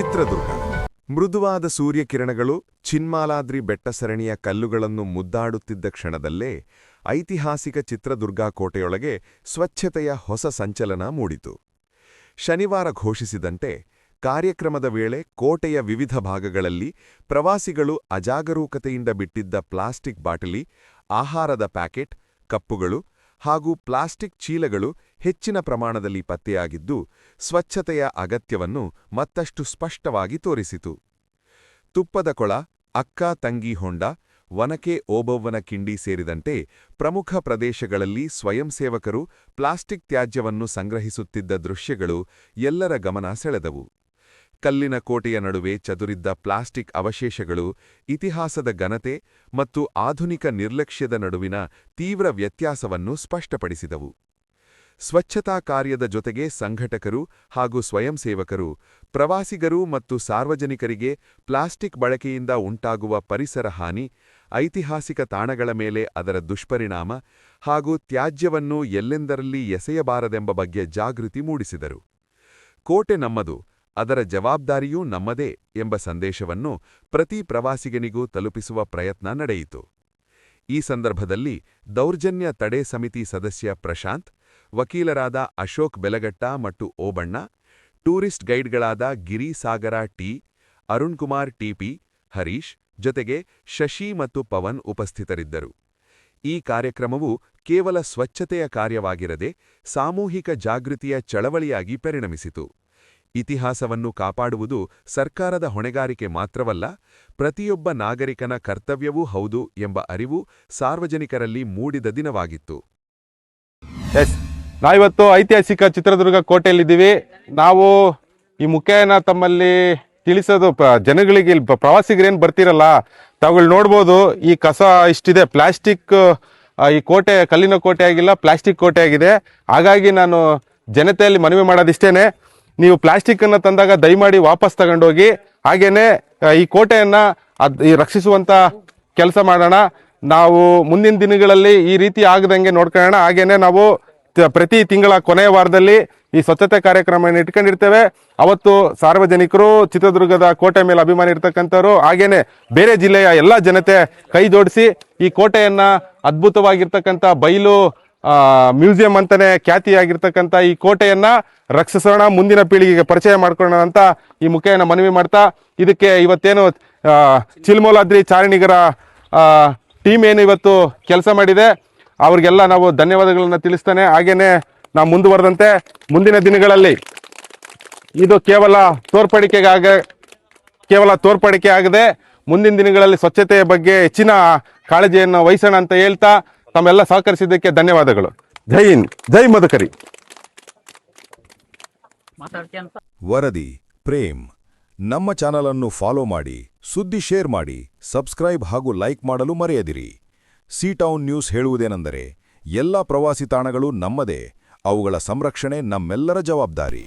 ಚಿತ್ರದುರ್ಗ. ಮೃದುವಾದ ಸೂರ್ಯಕಿರಣಗಳು ಚಿನ್ಮಾಲಾದ್ರಿ ಬೆಟ್ಟಸರಣಿಯ ಕಲ್ಲುಗಳನ್ನು ಮುದ್ದಾಡುತ್ತಿದ್ದ ಕ್ಷಣದಲ್ಲೇ ಐತಿಹಾಸಿಕ ಚಿತ್ರದುರ್ಗ ಕೋಟೆಯೊಳಗೆ ಸ್ವಚ್ಛತೆಯ ಹೊಸ ಸಂಚಲನ ಮೂಡಿತು. ಶನಿವಾರ ಘೋಷಿಸಿದಂತೆ ಕಾರ್ಯಕ್ರಮದ ವೇಳೆ ಕೋಟೆಯ ವಿವಿಧ ಭಾಗಗಳಲ್ಲಿ ಪ್ರವಾಸಿಗಳು ಅಜಾಗರೂಕತೆಯಿಂದ ಬಿಟ್ಟಿದ್ದ ಪ್ಲಾಸ್ಟಿಕ್ ಬಾಟಲಿ, ಆಹಾರದ ಪ್ಯಾಕೆಟ್, ಕಪ್ಪುಗಳು ಹಾಗೂ ಪ್ಲಾಸ್ಟಿಕ್ ಚೀಲಗಳು ಹೆಚ್ಚಿನ ಪ್ರಮಾಣದಲ್ಲಿ ಪತ್ತೆಯಾಗಿದ್ದು ಸ್ವಚ್ಛತೆಯ ಅಗತ್ಯವನ್ನು ಮತ್ತಷ್ಟು ಸ್ಪಷ್ಟವಾಗಿ ತೋರಿಸಿತು. ತುಪ್ಪದ ಕೊಳ, ಅಕ್ಕ ತಂಗಿ ಹೊಂಡ, ಒನಕೆ ಓಬವ್ವನ ಕಿಂಡಿ ಸೇರಿದಂತೆ ಪ್ರಮುಖ ಪ್ರದೇಶಗಳಲ್ಲಿ ಸ್ವಯಂ ಸೇವಕರು ಪ್ಲಾಸ್ಟಿಕ್ ತ್ಯಾಜ್ಯವನ್ನು ಸಂಗ್ರಹಿಸುತ್ತಿದ್ದ ದೃಶ್ಯಗಳು ಎಲ್ಲರ ಗಮನ ಸೆಳೆದವು. ಕಲ್ಲಿನ ಕೋಟೆಯ ನಡುವೆ ಚದುರಿದ್ದ ಪ್ಲಾಸ್ಟಿಕ್ ಅವಶೇಷಗಳು ಇತಿಹಾಸದ ಘನತೆ ಮತ್ತು ಆಧುನಿಕ ನಿರ್ಲಕ್ಷ್ಯದ ನಡುವಿನ ತೀವ್ರ ವ್ಯತ್ಯಾಸವನ್ನು ಸ್ಪಷ್ಟಪಡಿಸಿದವು. ಸ್ವಚ್ಛತಾ ಕಾರ್ಯದ ಜೊತೆಗೆ ಸಂಘಟಕರು ಹಾಗೂ ಸ್ವಯಂ ಸೇವಕರು ಪ್ರವಾಸಿಗರು ಮತ್ತು ಸಾರ್ವಜನಿಕರಿಗೆ ಪ್ಲಾಸ್ಟಿಕ್ ಬಳಕೆಯಿಂದ ಉಂಟಾಗುವ ಪರಿಸರ ಹಾನಿ, ಐತಿಹಾಸಿಕ ತಾಣಗಳ ಮೇಲೆ ಅದರ ದುಷ್ಪರಿಣಾಮ ಹಾಗೂ ತ್ಯಾಜ್ಯವನ್ನು ಎಲ್ಲೆಂದರಲ್ಲಿ ಎಸೆಯಬಾರದೆಂಬ ಬಗ್ಗೆ ಜಾಗೃತಿ ಮೂಡಿಸಿದರು. ಕೋಟೆ ನಮ್ಮದು, ಅದರ ಜವಾಬ್ದಾರಿಯೂ ನಮ್ಮದೇ ಎಂಬ ಸಂದೇಶವನ್ನು ಪ್ರತಿ ಪ್ರವಾಸಿಗನಿಗೂ ತಲುಪಿಸುವ ಪ್ರಯತ್ನ ನಡೆಯಿತು. ಈ ಸಂದರ್ಭದಲ್ಲಿ ದೌರ್ಜನ್ಯ ತಡೆ ಸಮಿತಿ ಸದಸ್ಯ ಪ್ರಶಾಂತ್, ವಕೀಲರಾದ ಅಶೋಕ್ ಬೆಲಗಟ್ಟ ಮತ್ತು ಓಬಣ್ಣ, ಟೂರಿಸ್ಟ್ ಗೈಡ್ಗಳಾದ ಗಿರಿ ಸಾಗರ ಟಿ, ಅರುಣ್ ಕುಮಾರ್ ಟಿಪಿ, ಹರೀಶ್ ಜೊತೆಗೆ ಶಶಿ ಮತ್ತು ಪವನ್ ಉಪಸ್ಥಿತರಿದ್ದರು. ಈ ಕಾರ್ಯಕ್ರಮವು ಕೇವಲ ಸ್ವಚ್ಛತೆಯ ಕಾರ್ಯವಾಗಿರದೆ ಸಾಮೂಹಿಕ ಜಾಗೃತಿಯ ಚಳವಳಿಯಾಗಿ ಪರಿಣಮಿಸಿತು. ಇತಿಹಾಸವನ್ನು ಕಾಪಾಡುವುದು ಸರ್ಕಾರದ ಹೊಣೆಗಾರಿಕೆ ಮಾತ್ರವಲ್ಲ, ಪ್ರತಿಯೊಬ್ಬ ನಾಗರಿಕನ ಕರ್ತವ್ಯವೂ ಹೌದು ಎಂಬ ಅರಿವು ಸಾರ್ವಜನಿಕರಲ್ಲಿ ಮೂಡಿದ ದಿನವಾಗಿತ್ತು. ನಾವಿವತ್ತು ಐತಿಹಾಸಿಕ ಚಿತ್ರದುರ್ಗ ಕೋಟೆಯಲ್ಲಿದ್ದೀವಿ. ನಾವು ಈ ಮುಖ್ಯನ ತಮ್ಮಲ್ಲಿ ತಿಳಿಸೋದು ಜನಗಳಿಗೆ, ಪ್ರವಾಸಿಗರೇನು ಬರ್ತಿರಲ್ಲ, ತಾವುಗಳು ನೋಡ್ಬೋದು ಈ ಕಸ ಇಷ್ಟಿದೆ. ಪ್ಲಾಸ್ಟಿಕ್, ಈ ಕೋಟೆ ಕಲ್ಲಿನ ಕೋಟೆ ಆಗಿಲ್ಲ, ಪ್ಲಾಸ್ಟಿಕ್ ಕೋಟೆ ಆಗಿದೆ. ಹಾಗಾಗಿ ನಾನು ಜನತೆಯಲ್ಲಿ ಮನವಿ ಮಾಡೋದಿಷ್ಟೇನೆ, ನೀವು ಪ್ಲಾಸ್ಟಿಕ್ಕನ್ನು ತಂದಾಗ ದಯಮಾಡಿ ವಾಪಸ್ ತಗೊಂಡೋಗಿ. ಹಾಗೇನೆ ಈ ಕೋಟೆಯನ್ನು ರಕ್ಷಿಸುವಂಥ ಕೆಲಸ ಮಾಡೋಣ. ನಾವು ಮುಂದಿನ ದಿನಗಳಲ್ಲಿ ಈ ರೀತಿ ಆಗದಂಗೆ ನೋಡ್ಕೊಳ್ಳೋಣ. ಹಾಗೇನೆ ನಾವು ಪ್ರತಿ ತಿಂಗಳ ಕೊನೆಯ ವಾರದಲ್ಲಿ ಈ ಸ್ವಚ್ಛತೆ ಕಾರ್ಯಕ್ರಮವನ್ನು ಇಟ್ಕೊಂಡಿರ್ತೇವೆ. ಅವತ್ತು ಸಾರ್ವಜನಿಕರು, ಚಿತ್ರದುರ್ಗದ ಕೋಟೆ ಮೇಲೆ ಅಭಿಮಾನ ಇರ್ತಕ್ಕಂಥವ್ರು, ಹಾಗೇನೆ ಬೇರೆ ಜಿಲ್ಲೆಯ ಎಲ್ಲ ಜನತೆ ಕೈ ಜೋಡಿಸಿ ಈ ಕೋಟೆಯನ್ನು ಅದ್ಭುತವಾಗಿರ್ತಕ್ಕಂಥ ಬಯಲು ಮ್ಯೂಸಿಯಂ ಅಂತಾನೆ ಖ್ಯಾತಿಯಾಗಿರ್ತಕ್ಕಂಥ ಈ ಕೋಟೆಯನ್ನ ರಕ್ಷಿಸೋಣ, ಮುಂದಿನ ಪೀಳಿಗೆಗೆ ಪರಿಚಯ ಮಾಡ್ಕೊಳ್ಳೋಣ ಅಂತ ಈ ಮುಖೇನ ಮನವಿ ಮಾಡ್ತಾ, ಇದಕ್ಕೆ ಇವತ್ತೇನು ಚಿಲ್ಮೋಲಾದ್ರಿ ಚಾರಣಿಗರ ಟೀಮ್ ಏನು ಇವತ್ತು ಕೆಲಸ ಮಾಡಿದೆ ಅವ್ರಿಗೆಲ್ಲ ನಾವು ಧನ್ಯವಾದಗಳನ್ನ ತಿಳಿಸ್ತಾನೆ. ಹಾಗೇನೆ ನಾವು ಮುಂದುವರೆದಂತೆ ಮುಂದಿನ ದಿನಗಳಲ್ಲಿ ಇದು ಕೇವಲ ತೋರ್ಪಡಿಕೆ ಆಗದೆ ಮುಂದಿನ ದಿನಗಳಲ್ಲಿ ಸ್ವಚ್ಛತೆಯ ಬಗ್ಗೆ ಹೆಚ್ಚಿನ ಕಾಳಜಿಯನ್ನು ವಹಿಸೋಣ ಅಂತ ಹೇಳ್ತಾ ತಮ್ಮೆಲ್ಲ ಸಹಕರಿಸಿದ್ದಕ್ಕೆ ಧನ್ಯವಾದಗಳು. ಜೈ ಹಿಂದ್, ಜೈ ಮದಕರಿ. ವರದಿ ಪ್ರೇಮ್. ನಮ್ಮ ಚಾನಲ್ ಫಾಲೋ ಮಾಡಿ, ಸುದ್ದಿ ಶೇರ್ ಮಾಡಿ, ಸಬ್ಸ್ಕ್ರೈಬ್ ಹಾಗೂ ಲೈಕ್ ಮಾಡಲು ಮರೆಯದಿರಿ. ಸಿ ಟೌನ್ ನ್ಯೂಸ್ ಹೇಳುವುದೇನೆಂದರೆ ಎಲ್ಲ ಪ್ರವಾಸಿ ತಾಣಗಳು ನಮ್ಮದೇ, ಅವುಗಳ ಸಂರಕ್ಷಣೆ ನಮ್ಮೆಲ್ಲರ ಜವಾಬ್ದಾರಿ.